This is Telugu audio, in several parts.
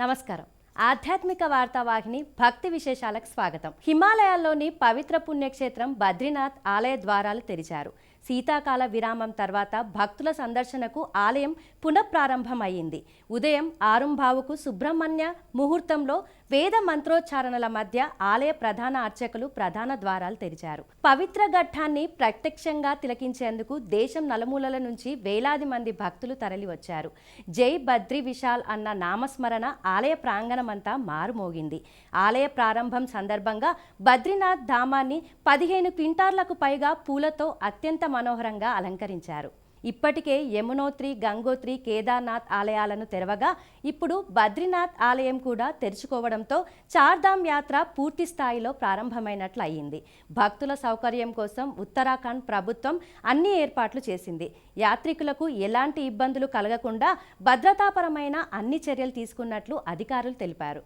నమస్కారం. ఆధ్యాత్మిక వార్తావాహిని భక్తి విశేషాలకు స్వాగతం. హిమాలయాల్లోని పవిత్ర పుణ్యక్షేత్రం బద్రీనాథ్ ఆలయ ద్వారాలు తెరిచారు. శీతాకాల విరామం తర్వాత భక్తుల సందర్శనకు ఆలయం పునఃప్రారంభమయ్యింది. ఉదయం 6:15కు సుబ్రహ్మణ్య ముహూర్తంలో వేద మంత్రోచ్చారణల మధ్య ఆలయ ప్రధాన అర్చకులు ప్రధాన ద్వారాలు తెరిచారు. పవిత్ర ఘట్టాన్ని ప్రత్యక్షంగా తిలకించేందుకు దేశం నలుమూలల నుంచి వేలాది మంది భక్తులు తరలివచ్చారు. జై బద్రీ విశాల్ అన్న నామస్మరణ ఆలయ ప్రాంగణమంతా మారుమోగింది. ఆలయ ప్రారంభం సందర్భంగా బద్రీనాథ్ ధామాన్ని 15 క్వింటార్లకు పైగా పూలతో అత్యంత మనోహరంగా అలంకరించారు. ఇప్పటికే యమునోత్రి, గంగోత్రి, కేదార్నాథ్ ఆలయాలను తెరవగా ఇప్పుడు బద్రీనాథ్ ఆలయం కూడా తెరుచుకోవడంతో చార్ధామ్ యాత్ర పూర్తి స్థాయిలో ప్రారంభమైనట్లు అయ్యింది. భక్తుల సౌకర్యం కోసం ఉత్తరాఖండ్ ప్రభుత్వం అన్ని ఏర్పాట్లు చేసింది. యాత్రికులకు ఎలాంటి ఇబ్బందులు కలగకుండా భద్రతాపరమైన అన్ని చర్యలు తీసుకున్నట్లు అధికారులు తెలిపారు.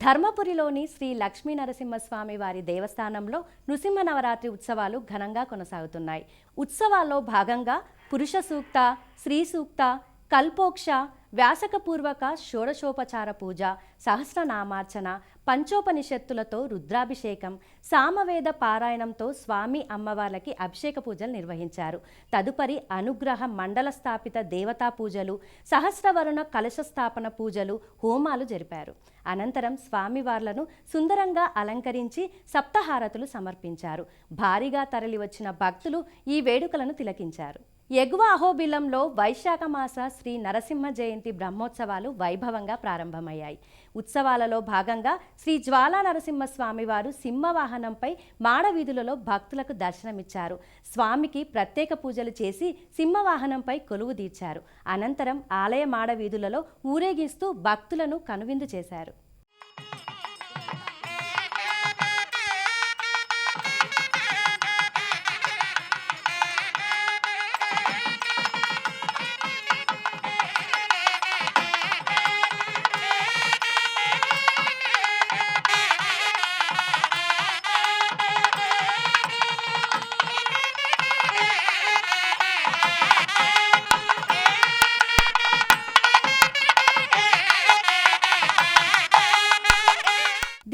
ధర్మపురిలోని శ్రీ లక్ష్మీ నరసింహస్వామి వారి దేవస్థానంలో నృసింహ నవరాత్రి ఉత్సవాలు ఘనంగా కొనసాగుతున్నాయి. ఉత్సవాల్లో భాగంగా పురుష సూక్త, స్త్రీ సూక్త, కల్పోక్ష, వ్యాసకపూర్వక షోడశోపచార పూజ, సహస్రనామార్చన, పంచోపనిషత్తులతో రుద్రాభిషేకం, సామవేద పారాయణంతో స్వామి అమ్మవార్లకి అభిషేక పూజలు నిర్వహించారు. తదుపరి అనుగ్రహ మండల స్థాపిత దేవతా పూజలు, సహస్రవరుణ కలశ స్థాపన పూజలు, హోమాలు జరిపారు. అనంతరం స్వామివార్లను సుందరంగా అలంకరించి సప్తహారతులు సమర్పించారు. భారీగా తరలివచ్చిన భక్తులు ఈ వేడుకలను తిలకించారు. ఎగువ అహోబిలంలో వైశాఖ మాస శ్రీ నరసింహ జయంతి బ్రహ్మోత్సవాలు వైభవంగా ప్రారంభమయ్యాయి. ఉత్సవాలలో భాగంగా శ్రీ జ్వాలా నరసింహస్వామి వారు సింహవాహనంపై మాడవీధులలో భక్తులకు దర్శనమిచ్చారు. స్వామికి ప్రత్యేక పూజలు చేసి సింహవాహనంపై కొలువు తీర్చారు. అనంతరం ఆలయ మాడవీధులలో ఊరేగిస్తూ భక్తులను కనువిందు చేశారు.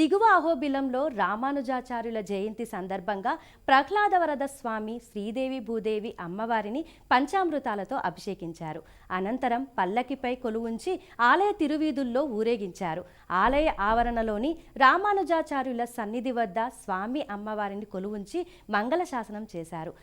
దిగువ అహోబిలంలో రామానుజాచార్యుల జయంతి సందర్భంగా ప్రహ్లాదవరద స్వామి, శ్రీదేవి భూదేవి అమ్మవారిని పంచామృతాలతో అభిషేకించారు. అనంతరం పల్లకిపై కొలువుంచి ఆలయ తిరువీధుల్లో ఊరేగించారు. ఆలయ ఆవరణలోని రామానుజాచార్యుల సన్నిధి వద్ద స్వామి అమ్మవారిని కొలువుంచి మంగళ శాసనం చేశారు.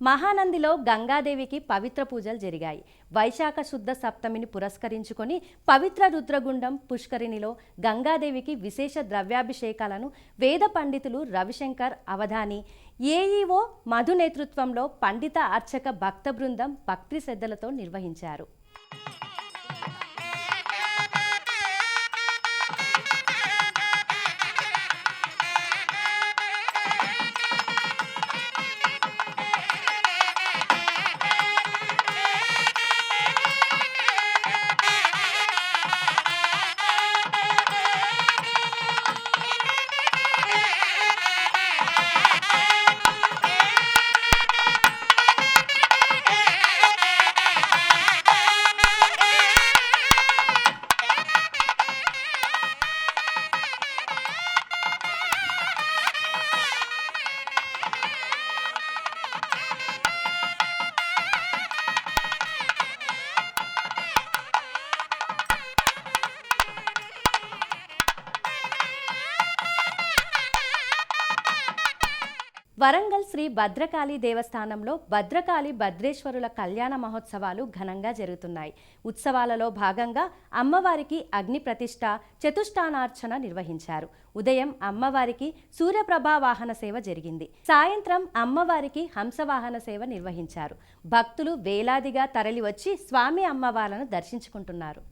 మహానందిలో గంగాదేవికి పవిత్ర పూజలు జరిగాయి. వైశాఖ శుద్ధ సప్తమిని పురస్కరించుకొని పవిత్ర రుద్రగుండం పుష్కరిణిలో గంగాదేవికి విశేష ద్రవ్యాభిషేకాలను వేద పండితులు రవిశంకర్ అవధాని, ఏఈఓ మధు నేతృత్వంలో పండిత అర్చక భక్త బృందం భక్తి శ్రద్ధలతో నిర్వహించారు. వరంగల్ శ్రీ భద్రకాళి దేవస్థానంలో భద్రకాళి భద్రేశ్వరుల కళ్యాణ మహోత్సవాలు ఘనంగా జరుగుతున్నాయి. ఉత్సవాలలో భాగంగా అమ్మవారికి అగ్ని ప్రతిష్ఠ, చతుష్టానార్చన నిర్వహించారు. ఉదయం అమ్మవారికి సూర్యప్రభా వాహన సేవ జరిగింది. సాయంత్రం అమ్మవారికి హంసవాహన సేవ నిర్వహించారు. భక్తులు వేలాదిగా తరలివచ్చి స్వామి అమ్మవార్లను దర్శించుకుంటున్నారు.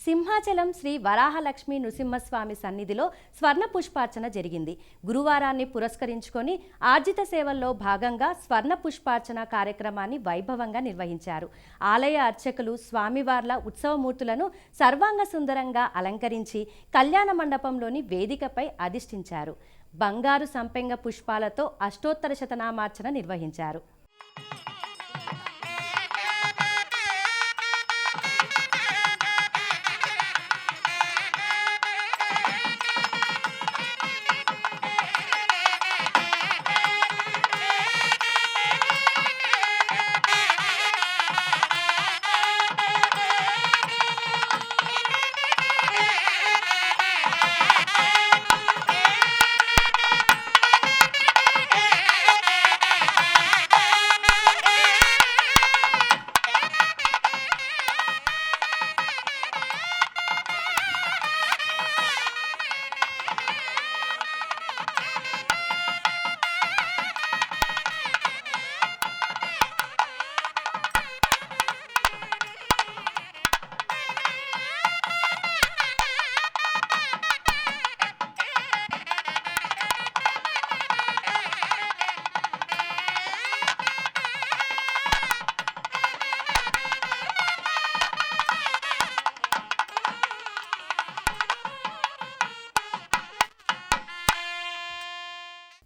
సింహాచలం శ్రీ వరాహలక్ష్మి నృసింహస్వామి సన్నిధిలో స్వర్ణ పుష్పార్చన జరిగింది. గురువారాన్ని పురస్కరించుకొని ఆర్జిత సేవల్లో భాగంగా స్వర్ణ పుష్పార్చన కార్యక్రమాన్ని వైభవంగా నిర్వహించారు. ఆలయ అర్చకులు స్వామివార్ల ఉత్సవమూర్తులను సర్వాంగ సుందరంగా అలంకరించి కళ్యాణ మండపంలోని వేదికపై అధిష్ఠించారు. బంగారు సంపెంగ పుష్పాలతో అష్టోత్తర శతనామార్చన నిర్వహించారు.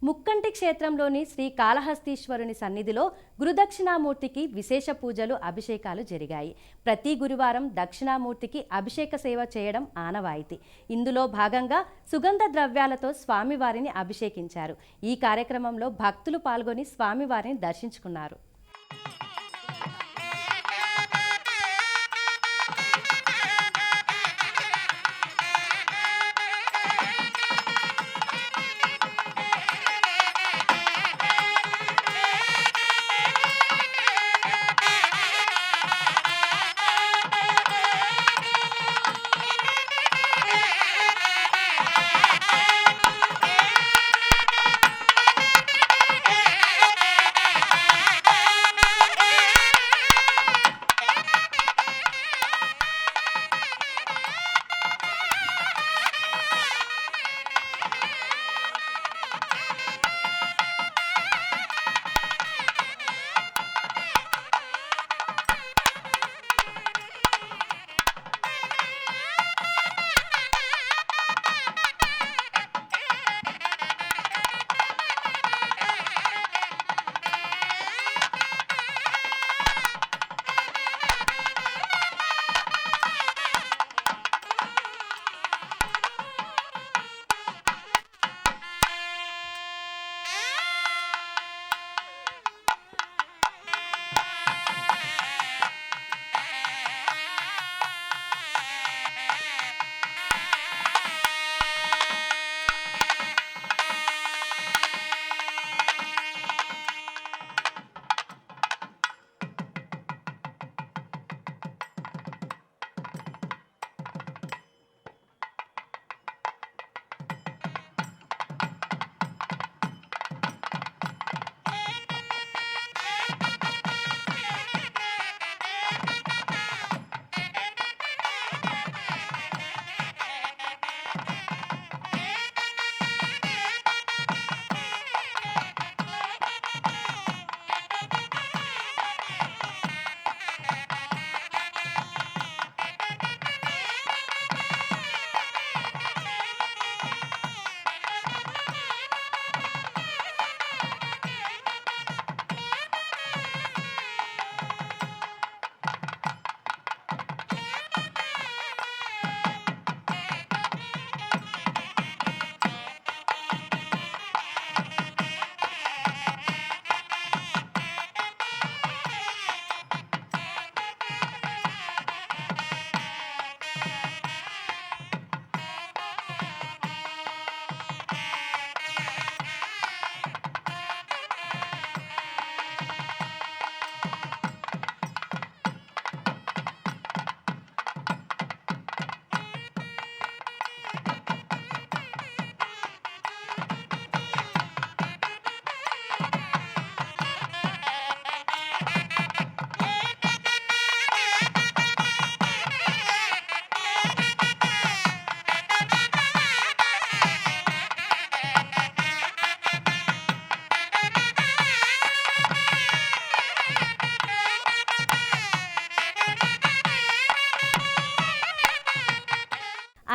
ముక్కంటి క్షేత్రంలోని శ్రీ కాళహస్తీశ్వరుని సన్నిధిలో గురుదక్షిణామూర్తికి విశేష పూజలు, అభిషేకాలు జరిగాయి. ప్రతి గురువారం దక్షిణామూర్తికి అభిషేక సేవ చేయడం ఆనవాయితీ. ఇందులో భాగంగా సుగంధ ద్రవ్యాలతో స్వామివారిని అభిషేకించారు. ఈ కార్యక్రమంలో భక్తులు పాల్గొని స్వామివారిని దర్శించుకున్నారు.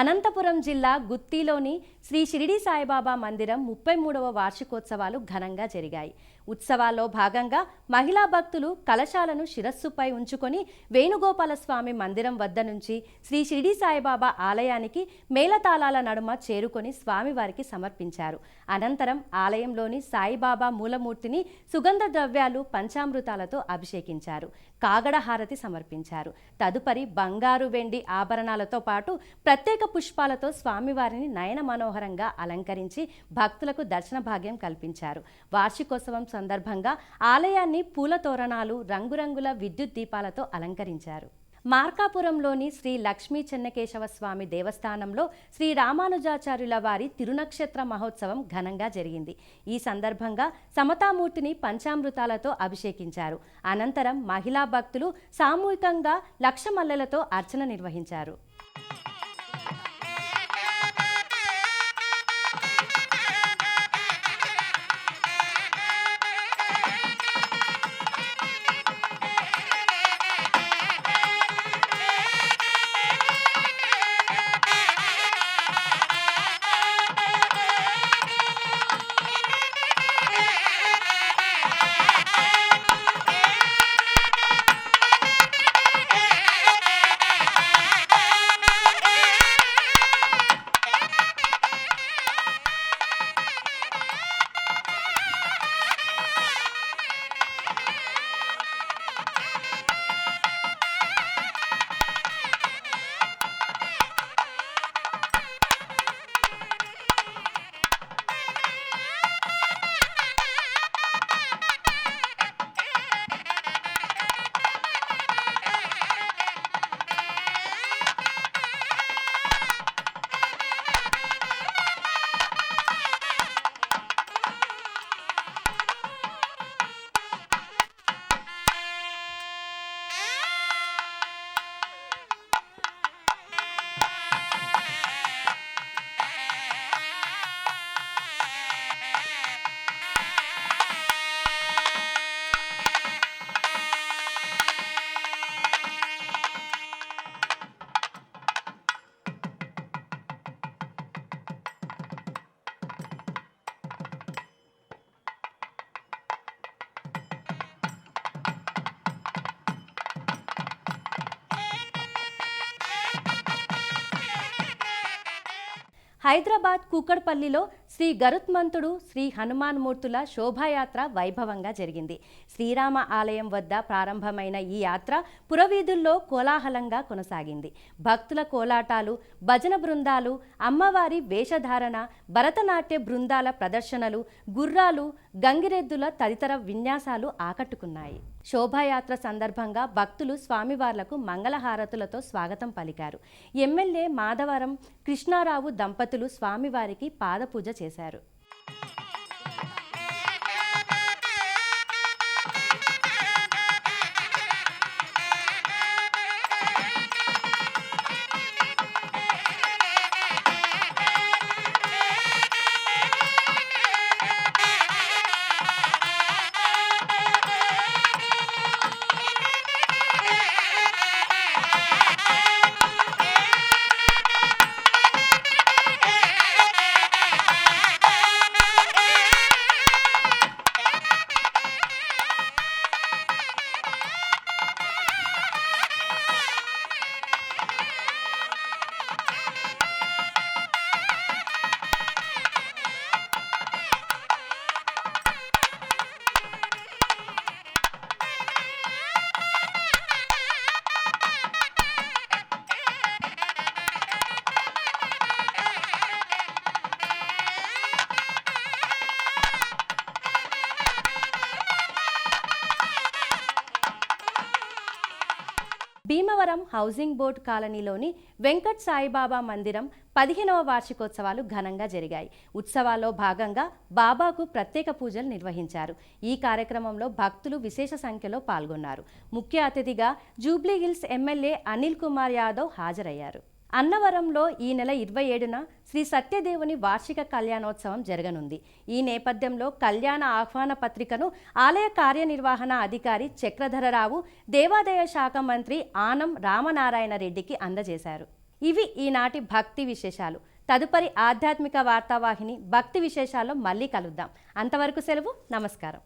అనంతపురం జిల్లా గుత్తిలోని శ్రీ షిరిడి సాయిబాబా మందిరం 33వ వార్షికోత్సవాలు ఘనంగా జరిగాయి. ఉత్సవాల్లో భాగంగా మహిళా భక్తులు కలశాలను శిరస్సుపై ఉంచుకొని వేణుగోపాలస్వామి మందిరం వద్ద నుంచి శ్రీ షిరిడి సాయిబాబా ఆలయానికి మేళతాళాల నడుమ చేరుకొని స్వామివారికి సమర్పించారు. అనంతరం ఆలయంలోని సాయిబాబా మూలమూర్తిని సుగంధ ద్రవ్యాలు పంచామృతాలతో అభిషేకించారు. కాగడ హారతి సమర్పించారు. తదుపరి బంగారు వెండి ఆభరణాలతో పాటు ప్రత్యేక పుష్పాలతో స్వామివారిని నయన మనోహరంగా అలంకరించి భక్తులకు దర్శన భాగ్యం కల్పించారు. వార్షికోత్సవం సందర్భంగా ఆలయాన్ని పూల తోరణాలు, రంగురంగుల విద్యుత్ దీపాలతో అలంకరించారు. మార్కాపురంలోని శ్రీ లక్ష్మీ చెన్నకేశవ స్వామి దేవస్థానంలో శ్రీ రామానుజాచార్యుల వారి తిరునక్షత్ర మహోత్సవం ఘనంగా జరిగింది. ఈ సందర్భంగా సమతామూర్తిని పంచామృతాలతో అభిషేకించారు. అనంతరం మహిళా భక్తులు సామూహికంగా లక్ష మల్లెలతో అర్చన నిర్వహించారు. హైదరాబాద్ కూకట్పల్లిలో శ్రీ గరుత్మంతుడు, శ్రీ హనుమాన్ మూర్తుల శోభాయాత్ర వైభవంగా జరిగింది. శ్రీరామ ఆలయం వద్ద ప్రారంభమైన ఈ యాత్ర పురవీధుల్లో కోలాహలంగా కొనసాగింది. భక్తుల కోలాటాలు, భజన బృందాలు, అమ్మవారి వేషధారణ, భరతనాట్య బృందాల ప్రదర్శనలు, గుర్రాలు, గంగిరెద్దుల తదితర విన్యాసాలు ఆకట్టుకున్నాయి. శోభాయాత్ర సందర్భంగా భక్తులు స్వామివార్లకు మంగళహారతులతో స్వాగతం పలికారు. ఎమ్మెల్యే మాధవరం కృష్ణారావు దంపతులు స్వామివారికి పాదపూజ చేశారు. భీమవరం హౌసింగ్ బోర్డ్ కాలనీలోని వెంకట్ సాయిబాబా మందిరం 15వ వార్షికోత్సవాలు ఘనంగా జరిగాయి. ఉత్సవాల్లో భాగంగా బాబాకు ప్రత్యేక పూజలు నిర్వహించారు. ఈ కార్యక్రమంలో భక్తులు విశేష సంఖ్యలో పాల్గొన్నారు. ముఖ్య అతిథిగా Jubilee hills MLA Anil Kumar Yadav హాజరయ్యారు. అన్నవరంలో ఈ నెల 27న శ్రీ సత్యదేవుని వార్షిక కళ్యాణోత్సవం జరగనుంది. ఈ నేపథ్యంలో కళ్యాణ ఆహ్వాన పత్రికను ఆలయ కార్యనిర్వహణ అధికారి చక్రధరరావు దేవాదాయ శాఖ మంత్రి ఆనం రామనారాయణ రెడ్డికి అందజేశారు. ఇవి ఈనాటి భక్తి విశేషాలు. తదుపరి ఆధ్యాత్మిక వార్తావాహిని భక్తి విశేషాల్లో మళ్ళీ కలుద్దాం. అంతవరకు సెలవు. నమస్కారం.